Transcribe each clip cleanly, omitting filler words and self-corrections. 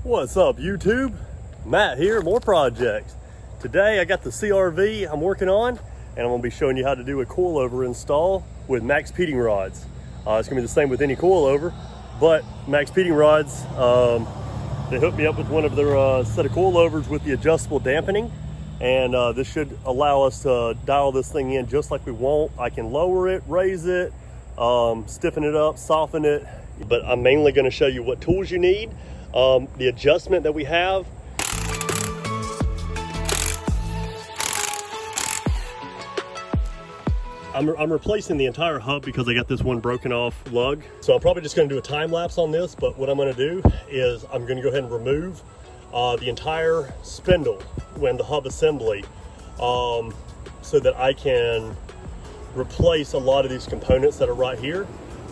What's up, YouTube? Matt here, more projects. Today I got the CRV I'm working on, and I'm gonna be showing you how to do a coilover install with MaXpeedingrods. It's gonna be the same with any coilover, but MaXpeedingrods, they hooked me up with one of their set of coilovers with the adjustable dampening, and this should allow us to dial this thing in just like we want. I can lower it, raise it, stiffen it up, soften it, but I'm mainly gonna show you what tools you need, the adjustment that we have. I'm replacing the entire hub because I got this one broken off lug. So I'm probably just gonna do a time lapse on this, but what I'm gonna do is I'm gonna go ahead and remove the entire spindle when the hub assembly, so that I can replace a lot of these components that are right here.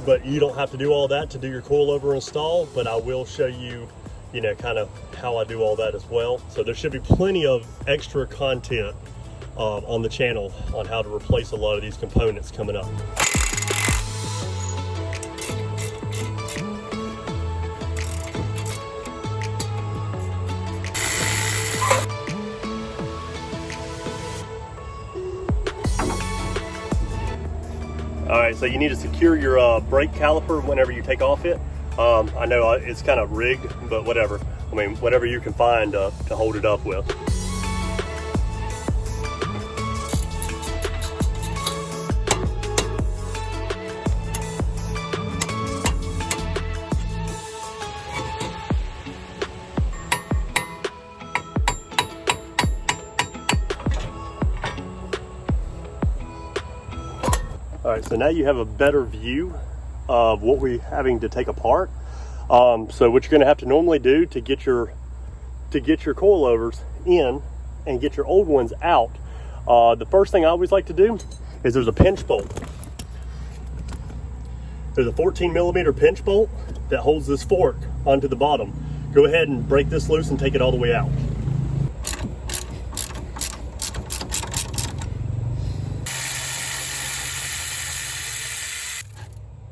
But you don't have to do all that to do your coilover install, but I will show you, kind of how I do all that as well. So there should be plenty of extra content on the channel on how to replace a lot of these components coming up. All right, so you need to secure your brake caliper whenever you take off it. I know it's kind of rigged, but whatever. I mean, whatever you can find to hold it up with. All right, so now you have a better view of what we're having to take apart. So what you're gonna have to normally do to get your coilovers in and get your old ones out, the first thing I always like to do is there's a pinch bolt. There's a 14mm pinch bolt that holds this fork onto the bottom. Go ahead and break this loose and take it all the way out.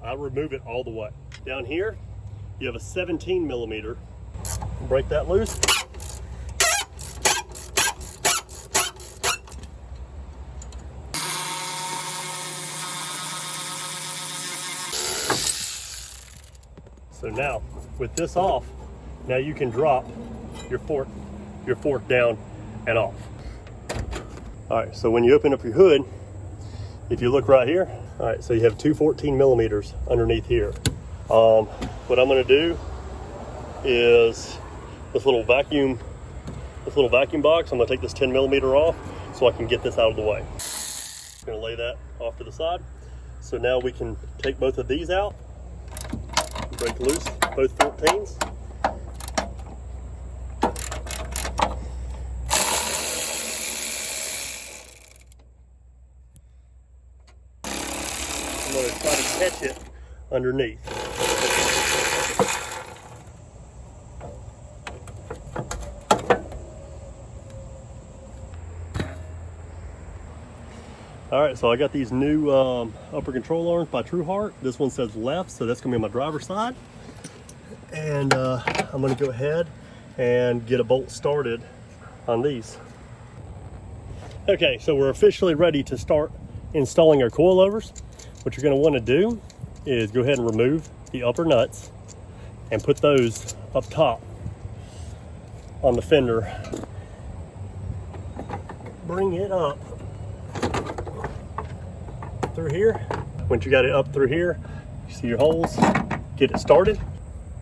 I'll remove it all the way. Down here, you have a 17mm. Break that loose. So now, with this off, now you can drop your fork down and off. All right, so when you open up your hood, if you look right here, all right, so you have two 14mm underneath here. What I'm gonna do is this little vacuum box, I'm gonna take this 10mm off so I can get this out of the way. I'm gonna lay that off to the side. So now we can take both of these out, break loose both 14s. I'm going to try to catch it underneath. All right, so I got these new upper control arms by TrueHeart. This one says left, so that's going to be on my driver's side. And I'm going to go ahead and get a bolt started on these. Okay, so we're officially ready to start installing our coilovers. What you're going to want to do is go ahead and remove the upper nuts and put those up top on the fender. Bring it up through here. Once you got it up through here, you see your holes, get it started.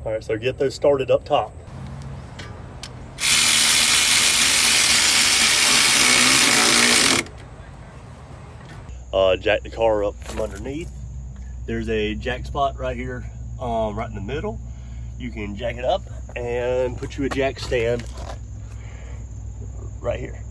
All right, so get those started up top. Jack the car up from underneath. There's a jack spot right here, right in the middle. You can jack it up and put you a jack stand right here.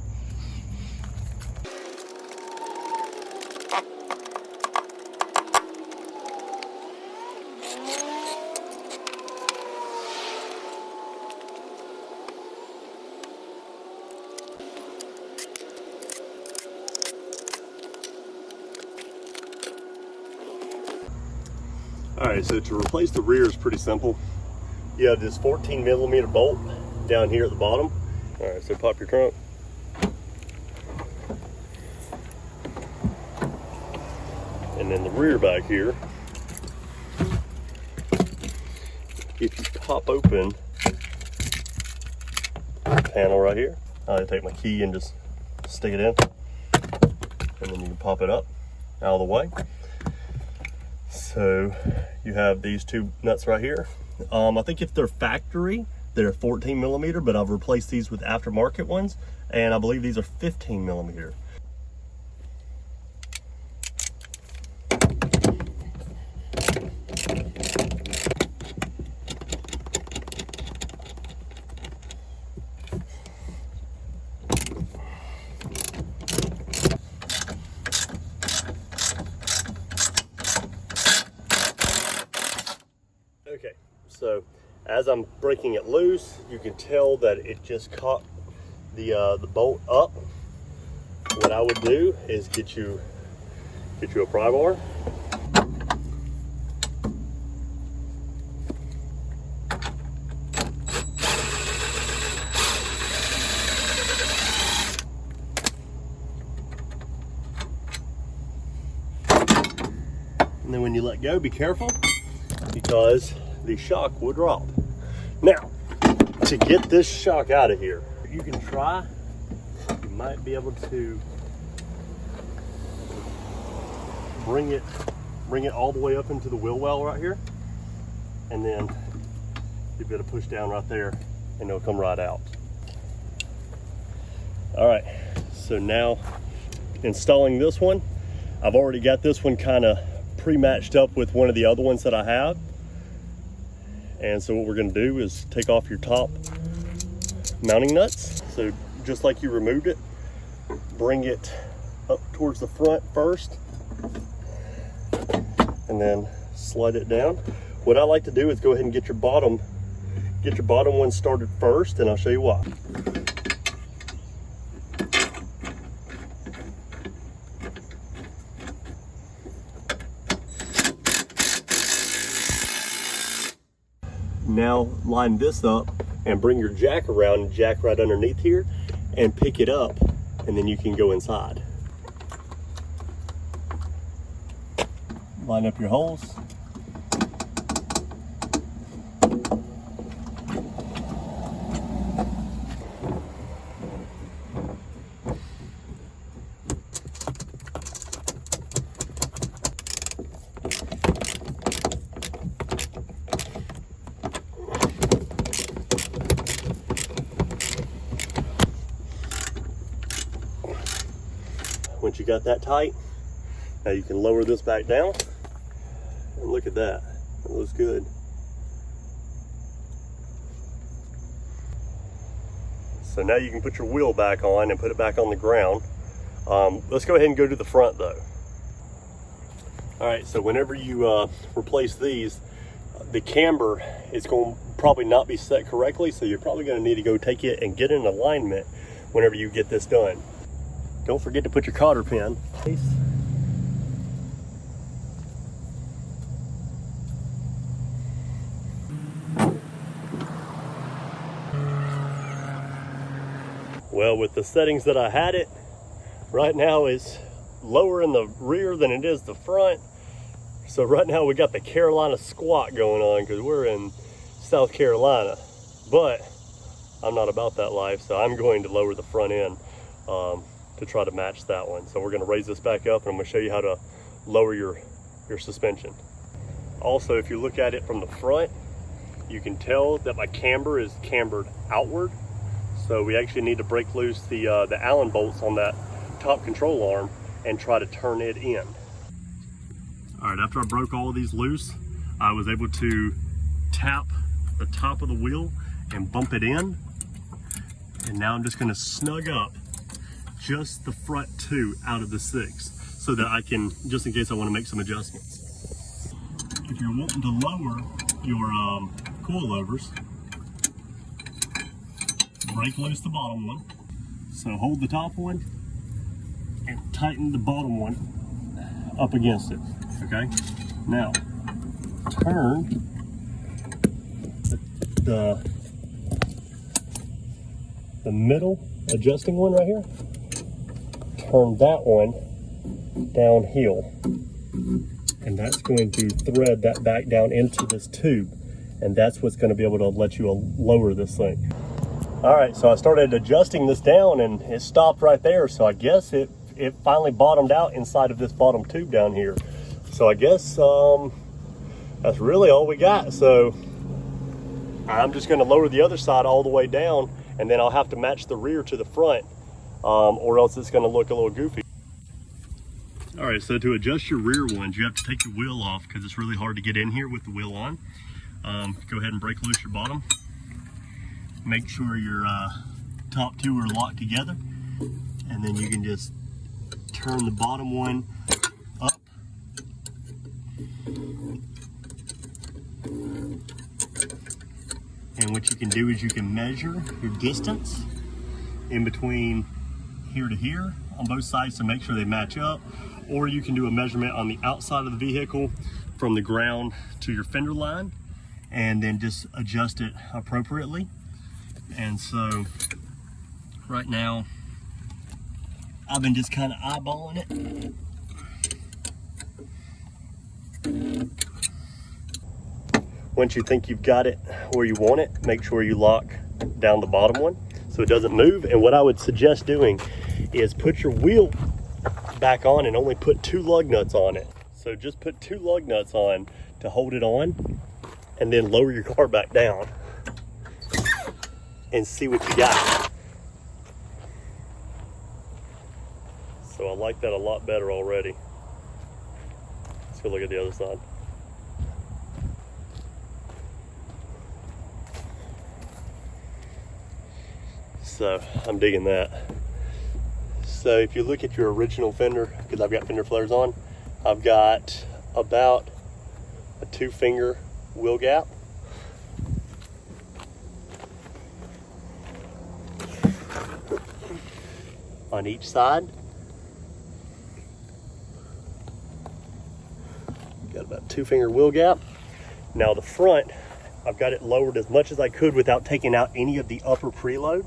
All right, so to replace the rear is pretty simple. You have this 14mm bolt down here at the bottom. All right, so pop your trunk. And then the rear back here, if you pop open the panel right here, I take my key and just stick it in, and then you can pop it up out of the way. So you have these two nuts right here. I think if they're factory, they're 14 millimeter, but I've replaced these with aftermarket ones, and I believe these are 15 millimeter. Okay, so as I'm breaking it loose, you can tell that it just caught the bolt up. What I would do is get you a pry bar. And then when you let go, be careful, because the shock will drop. Now, to get this shock out of here, you can try, you might be able to bring it all the way up into the wheel well right here, and then you better push down right there and it'll come right out. All right, so now installing this one, I've already got this one kind of pre-matched up with one of the other ones that I have. And so what we're going to do is take off your top mounting nuts. So just like you removed it, bring it up towards the front first and then slide it down. What I like to do is go ahead and get your bottom one started first, and I'll show you why. Now line this up and bring your jack around and jack right underneath here and pick it up, and then you can go inside. Line up your holes. Once you got that tight, now you can lower this back down, and look at that, it looks good. So now you can put your wheel back on and put it back on the ground. Let's go ahead and go to the front though. All right, so whenever you replace these, the camber is going to probably not be set correctly, so you're probably going to need to go take it and get in alignment whenever you get this done. Don't forget to put your cotter pin. Well, with the settings that I had it, right now is lower in the rear than it is the front. So right now we got the Carolina squat going on because we're in South Carolina. But I'm not about that life, so I'm going to lower the front end to try to match that one. So we're going to raise this back up, and I'm going to show you how to lower your suspension. Also, if you look at it from the front, you can tell that my camber is cambered outward. So we actually need to break loose the Allen bolts on that top control arm and try to turn it in. All right, after I broke all of these loose, I was able to tap the top of the wheel and bump it in. And now I'm just going to snug up just the front two out of the 6 so that I can, just in case I want to make some adjustments. If you're wanting to lower your coilovers, break loose the bottom one. So hold the top one and tighten the bottom one up against it, okay? Now, turn the the middle adjusting one right here, turn that one downhill. And that's going to thread that back down into this tube. And that's what's going to be able to let you lower this thing. All right, so I started adjusting this down and it stopped right there. So I guess it finally bottomed out inside of this bottom tube down here. So I guess that's really all we got. So I'm just going to lower the other side all the way down, and then I'll have to match the rear to the front, or else it's going to look a little goofy. All right, so to adjust your rear ones, you have to take your wheel off because it's really hard to get in here with the wheel on. Go ahead and break loose your bottom. Make sure your top two are locked together, and then you can just turn the bottom one up. And what you can do is you can measure your distance in between here to here on both sides to make sure they match up, or you can do a measurement on the outside of the vehicle from the ground to your fender line and then just adjust it appropriately. And so right now I've been just kind of eyeballing it. Once you think you've got it where you want it, make sure you lock down the bottom one so it doesn't move. And what I would suggest doing is put your wheel back on and only put 2 lug nuts on it. So just put 2 lug nuts on to hold it on, and then lower your car back down and see what you got. So I like that a lot better already. Let's go look at the other side. So I'm digging that. So if you look at your original fender, because I've got fender flares on, I've got about a 2-finger wheel gap. On each side. Got about 2-finger wheel gap. Now the front, I've got it lowered as much as I could without taking out any of the upper preload.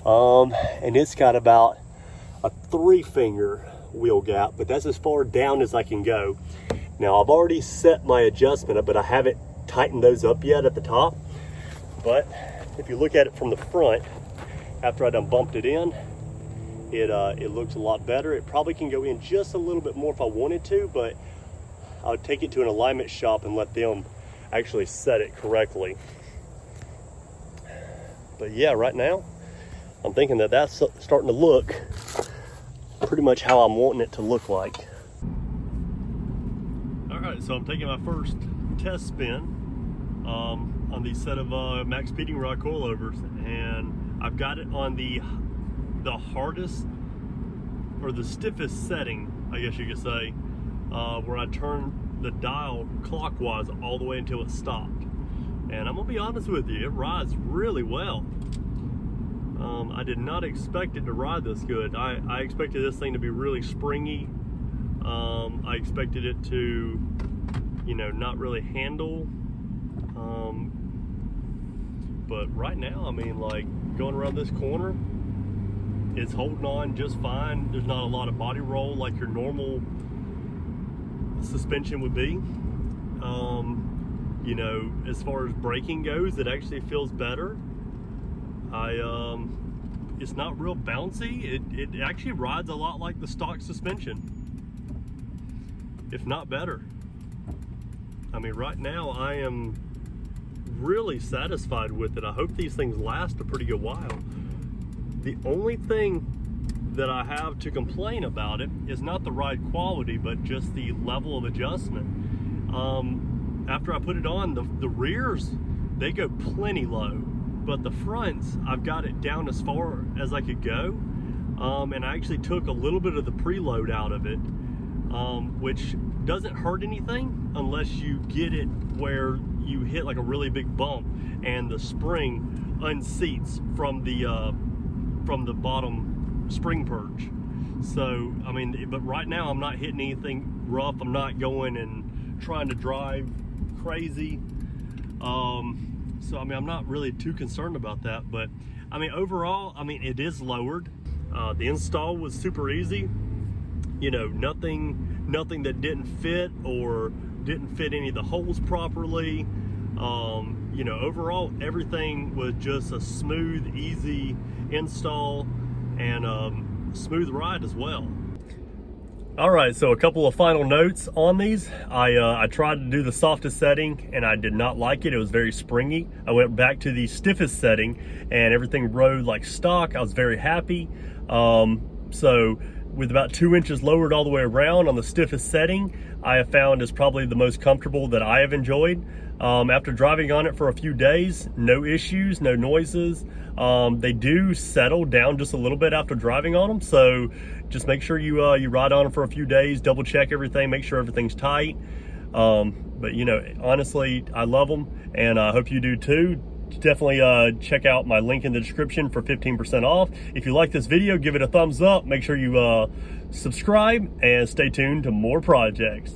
And it's got about a 3-finger wheel gap, but that's as far down as I can go. Now I've already set my adjustment up, but I haven't tightened those up yet at the top. But if you look at it from the front, after I done bumped it in, it looks a lot better. It probably can go in just a little bit more if I wanted to, but I would take it to an alignment shop and let them actually set it correctly. But yeah, right now I'm thinking that that's starting to look pretty much how I'm wanting it to look like. All right, so I'm taking my first test spin on the set of MaXpeedingrod coilovers, and I've got it on the hardest or the stiffest setting, I guess you could say, where I turn the dial clockwise all the way until it stopped. And I'm gonna be honest with you, it rides really well. I did not expect it to ride this good. I expected this thing to be really springy. I expected it to, you know, not really handle. But right now, I mean, like, going around this corner, it's holding on just fine. There's not a lot of body roll like your normal suspension would be. You know, as far as braking goes, it actually feels better. It's not real bouncy. It actually rides a lot like the stock suspension, if not better. I mean, right now I am really satisfied with it. I hope these things last a pretty good while. The only thing that I have to complain about it is not the ride quality, but just the level of adjustment. After I put it on, the rears, they go plenty low, but the fronts, I've got it down as far as I could go. And I actually took a little bit of the preload out of it, which doesn't hurt anything unless you get it where you hit like a really big bump and the spring unseats from the bottom spring perch. So, I mean, but right now I'm not hitting anything rough. I'm not going and trying to drive crazy. So, I mean, I'm not really too concerned about that, but I mean, overall, I mean, it is lowered. The install was super easy. You know, nothing that didn't fit or didn't fit any of the holes properly. You know, overall, everything was just a smooth, easy install and smooth ride as well. All right, so a couple of final notes on these. I tried to do the softest setting and I did not like it. It was very springy. I went back to the stiffest setting and everything rode like stock. I was very happy. So with about 2 inches lowered all the way around on the stiffest setting, I have found is probably the most comfortable that I have enjoyed. After driving on it for a few days, no issues, no noises. They do settle down just a little bit after driving on them, so just make sure you ride on them for a few days, double check everything, make sure everything's tight. But you know, honestly, I love them, and I hope you do too. Definitely check out my link in the description for 15% off. If you like this video, give it a thumbs up. Make sure you subscribe and stay tuned to more projects.